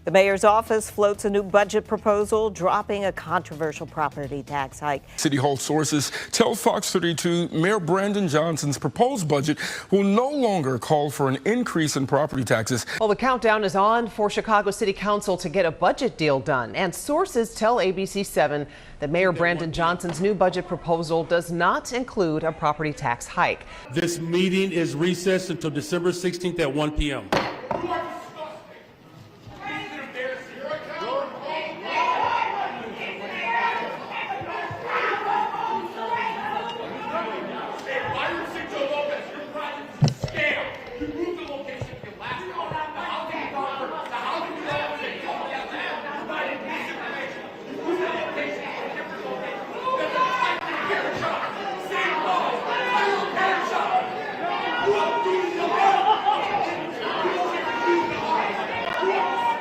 The mayor's office floats a new budget proposal, dropping a controversial property tax hike. City Hall sources tell Fox 32 Mayor Brandon Johnson's proposed budget will no longer call for an increase in property taxes. Well, the countdown is on for Chicago City Council to get a budget deal done. And sources tell ABC 7 that Mayor Brandon Johnson's new budget proposal does not include a property tax hike. This meeting is recessed until December 16th at 1 p.m.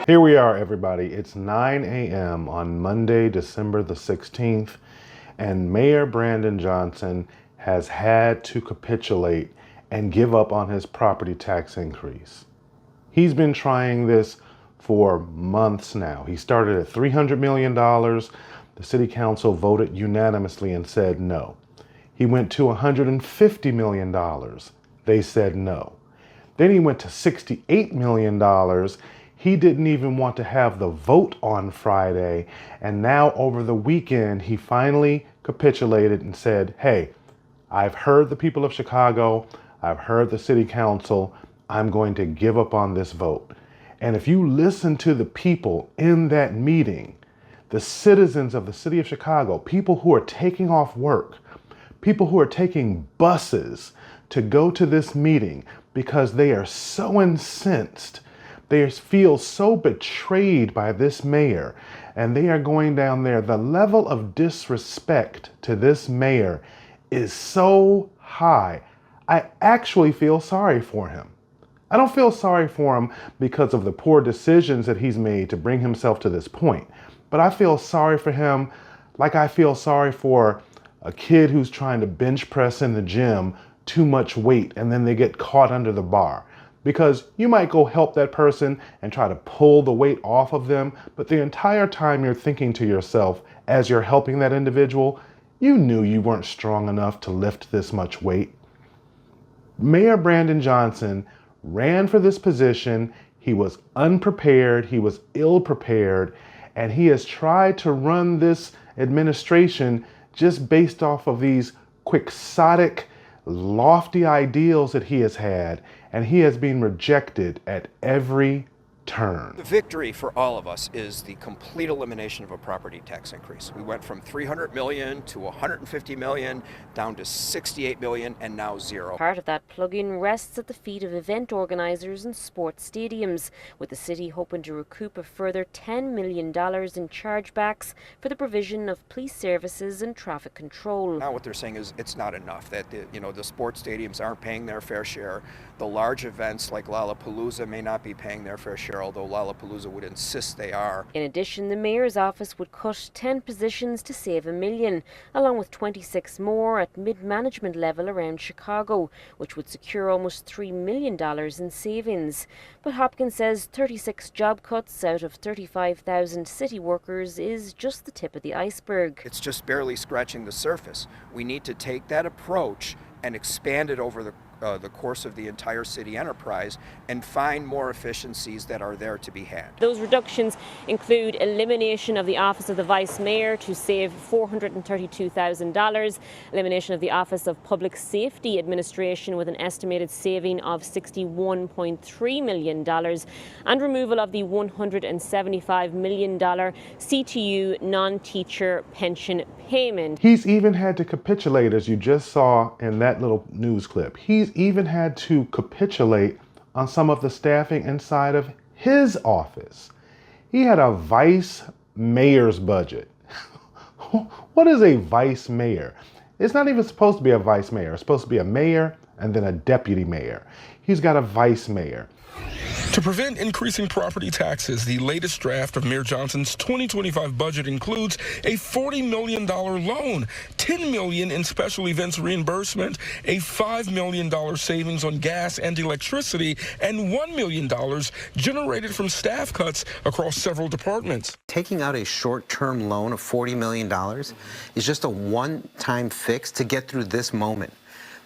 Here we are, everybody. It's 9 a.m. on Monday, December the 16th, and Mayor Brandon Johnson has had to capitulate and give up on his property tax increase. He's been trying this for months now. He started at $300 million. The City Council voted unanimously and said no. He went to $150 million. They said no. Then he went to $68 million. He didn't even want to have the vote on Friday, and now over the weekend he finally capitulated and said, hey, I've heard the people of Chicago, I've heard the City Council, I'm going to give up on this vote. And if you listen to the people in that meeting, the citizens of the city of Chicago, people who are taking off work, people who are taking buses to go to this meeting because they are so incensed, they feel so betrayed by this mayor, and they are going down there. The level of disrespect to this mayor is so high. I actually feel sorry for him. I don't feel sorry for him because of the poor decisions that he's made to bring himself to this point, but I feel sorry for him like I feel sorry for a kid who's trying to bench press in the gym too much weight and then they get caught under the bar. Because you might go help that person and try to pull the weight off of them, but the entire time you're thinking to yourself, as you're helping that individual, you knew you weren't strong enough to lift this much weight. Mayor Brandon Johnson ran for this position. He was unprepared, he was ill-prepared, and he has tried to run this administration just based off of these quixotic, lofty ideals that he has had, and he has been rejected at every turn. The victory for all of us is the complete elimination of a property tax increase. We went from $300 million to $150 million, down to $68 million, and now zero. Part of that plug-in rests at the feet of event organisers and sports stadiums, with the city hoping to recoup a further $10 million in chargebacks for the provision of police services and traffic control. Now what they're saying is it's not enough, that the sports stadiums aren't paying their fair share. The large events like Lollapalooza may not be paying their fair share, although Lollapalooza would insist they are. In addition, the mayor's office would cut 10 positions to save $1 million, along with 26 more at mid-management level around Chicago, which would secure almost $3 million in savings. But Hopkins says 36 job cuts out of 35,000 city workers is just the tip of the iceberg. It's just barely scratching the surface. We need to take that approach and expand it over the course of the entire city enterprise and find more efficiencies that are there to be had. Those reductions include elimination of the Office of the Vice Mayor to save $432,000, elimination of the Office of Public Safety Administration with an estimated saving of $61.3 million, and removal of the $175 million CTU non-teacher pension payment. He's even had to capitulate, as you just saw in that little news clip. He's even had to capitulate on some of the staffing inside of his office. He had a vice mayor's budget. What is a vice mayor? It's not even supposed to be a vice mayor. It's supposed to be a mayor and then a deputy mayor. He's got a vice mayor. To prevent increasing property taxes, the latest draft of Mayor Johnson's 2025 budget includes a $40 million loan, $10 million in special events reimbursement, a $5 million savings on gas and electricity, and $1 million generated from staff cuts across several departments. Taking out a short-term loan of $40 million is just a one-time fix to get through this moment.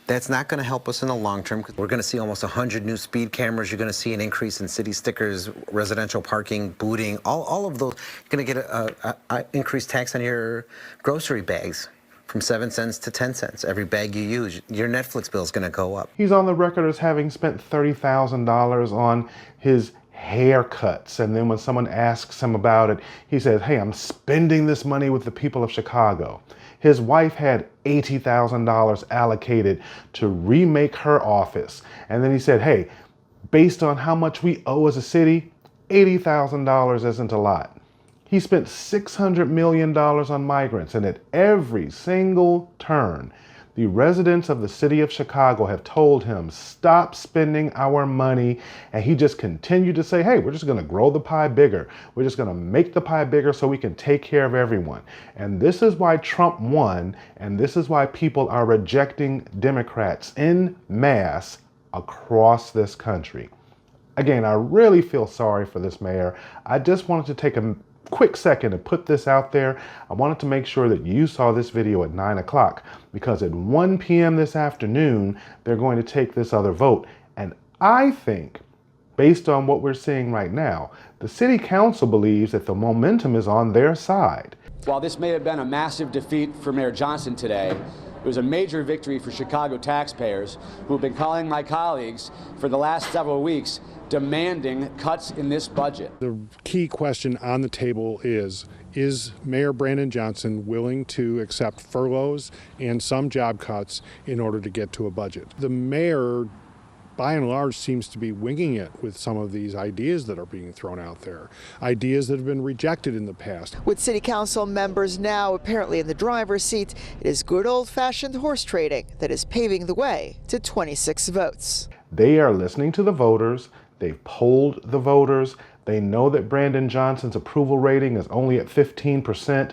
That's not going to help us in the long term. We're going to see almost 100 new speed cameras. You're going to see an increase in city stickers, residential parking, booting, all of those. You're going to get an increased tax on your grocery bags from 7 cents to 10 cents. Every bag you use, your Netflix bill is going to go up. He's on the record as having spent $30,000 on his haircuts, and then when someone asks him about it, he says, hey, I'm spending this money with the people of Chicago. His wife had $80,000 allocated to remake her office. And then he said, hey, based on how much we owe as a city, $80,000 isn't a lot. He spent $600 million on migrants, and at every single turn, the residents of the city of Chicago have told him, stop spending our money. And he just continued to say, hey, we're just going to grow the pie bigger. We're just going to make the pie bigger so we can take care of everyone. And this is why Trump won. And this is why people are rejecting Democrats en masse across this country. Again, I really feel sorry for this mayor. I just wanted to take a quick second to put this out there. I wanted to make sure that you saw this video at 9 o'clock because at 1 p.m. this afternoon, they're going to take this other vote. And I think, based on what we're seeing right now, the city council believes that the momentum is on their side. While this may have been a massive defeat for Mayor Johnson today, it was a major victory for Chicago taxpayers who have been calling my colleagues for the last several weeks demanding cuts in this budget. The key question on the table is Mayor Brandon Johnson willing to accept furloughs and some job cuts in order to get to a budget? The mayor, by and large, seems to be winging it with some of these ideas that are being thrown out there, ideas that have been rejected in the past. With city council members now apparently in the driver's seat, it is good old-fashioned horse trading that is paving the way to 26 votes. They are listening to the voters. They've polled the voters. They know that Brandon Johnson's approval rating is only at 15%.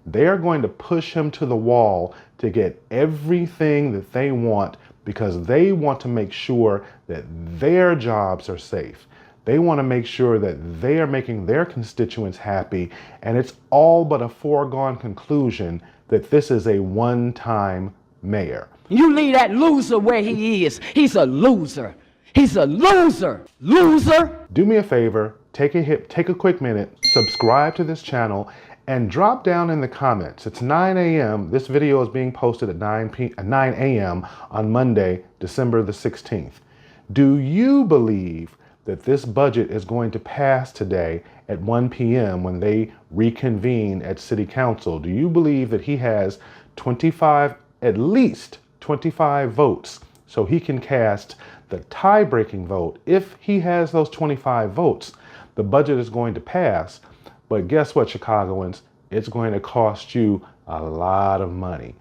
They are going to push him to the wall to get everything that they want because they want to make sure that their jobs are safe. They want to make sure that they are making their constituents happy, and it's all but a foregone conclusion that this is a one-time mayor. You leave that loser where he is. He's a loser. He's a loser. Loser. Do me a favor, take a quick minute, subscribe to this channel, and drop down in the comments. It's 9 a.m. This video is being posted at 9 a.m. on Monday, December the 16th. Do you believe that this budget is going to pass today at 1 p.m. when they reconvene at City Council? Do you believe that he has at least 25 votes so he can cast the tie-breaking vote? If he has those 25 votes, the budget is going to pass. But guess what, Chicagoans? It's going to cost you a lot of money.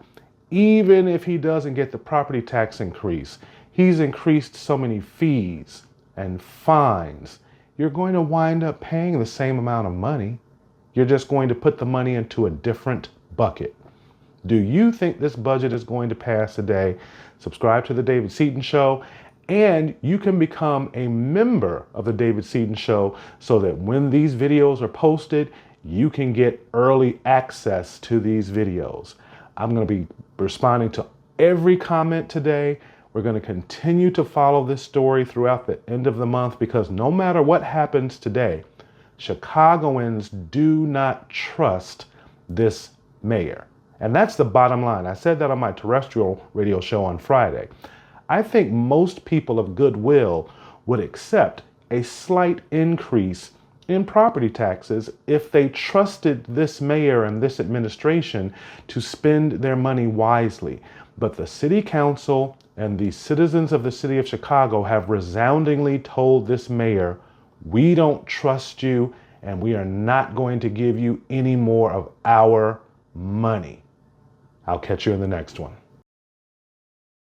Even if he doesn't get the property tax increase, he's increased so many fees and fines. You're going to wind up paying the same amount of money. You're just going to put the money into a different bucket. Do you think this budget is going to pass today? Subscribe to The David Seaton Show. And you can become a member of The David Seaton Show so that when these videos are posted, you can get early access to these videos. I'm going to be responding to every comment today. We're going to continue to follow this story throughout the end of the month because no matter what happens today, Chicagoans do not trust this mayor. And that's the bottom line. I said that on my terrestrial radio show on Friday. I think most people of goodwill would accept a slight increase in property taxes if they trusted this mayor and this administration to spend their money wisely. But the city council and the citizens of the city of Chicago have resoundingly told this mayor, we don't trust you and we are not going to give you any more of our money. I'll catch you in the next one.